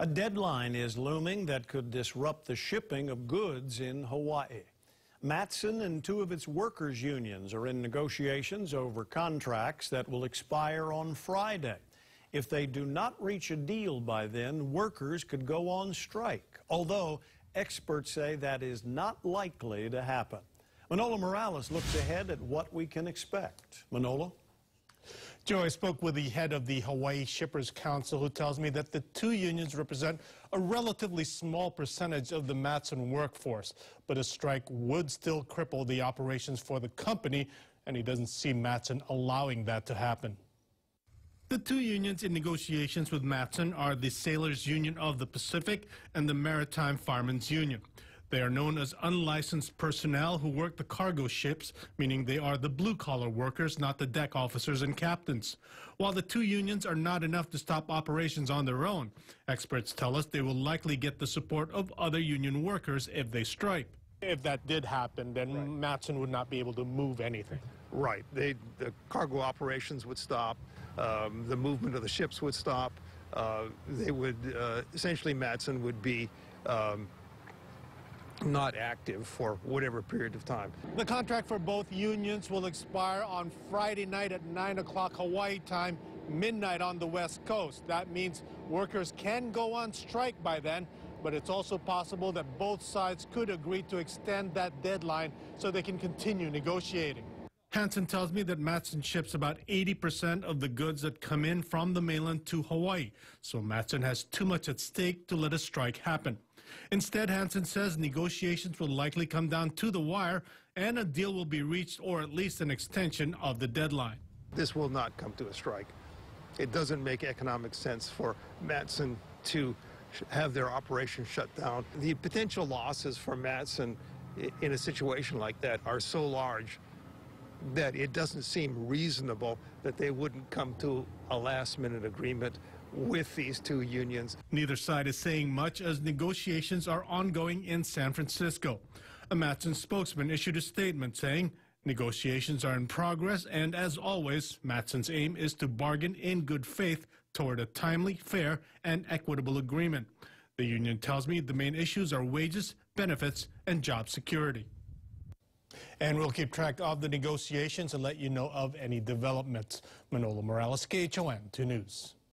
A deadline is looming that could disrupt the shipping of goods in Hawaii. Matson and two of its workers' unions are in negotiations over contracts that will expire on Friday. If they do not reach a deal by then, workers could go on strike, although experts say that is not likely to happen. Manola Morales looks ahead at what we can expect. Manola? Joe, I spoke with the head of the Hawaii Shippers Council, who tells me that the two unions represent a relatively small percentage of the Matson workforce, but a strike would still cripple the operations for the company, and he doesn't see Matson allowing that to happen. The two unions in negotiations with Matson are the Sailors Union of the Pacific and the Maritime Firemen's Union. They are known as unlicensed personnel who work the cargo ships, meaning they are the blue-collar workers, not the deck officers and captains. While the two unions are not enough to stop operations on their own, experts tell us they will likely get the support of other union workers if they strike. If that did happen, then right, Matson would not be able to move anything. Right. The cargo operations would stop. The movement of the ships would stop. They would essentially, Matson would be not active for whatever period of time. The contract for both unions will expire on Friday night at 9 o'clock Hawaii time, midnight on the West Coast. That means workers can go on strike by then, but it's also possible that both sides could agree to extend that deadline so they can continue negotiating. Hansen tells me that Matson ships about 80% of the goods that come in from the mainland to Hawaii, so Matson has too much at stake to let a strike happen. Instead, Hansen says negotiations will likely come down to the wire and a deal will be reached, or at least an extension of the deadline. This will not come to a strike. It doesn't make economic sense for Matson to have their operation shut down. The potential losses for Matson in a situation like that are so large that it doesn't seem reasonable that they wouldn't come to a last-minute agreement with these two unions. Neither side is saying much as negotiations are ongoing in San Francisco. A Matson spokesman issued a statement saying negotiations are in progress, and as always, Matson's aim is to bargain in good faith toward a timely, fair, and equitable agreement. The union tells me the main issues are wages, benefits, and job security. And we'll keep track of the negotiations and let you know of any developments. Manola Morales, KHON 2 News.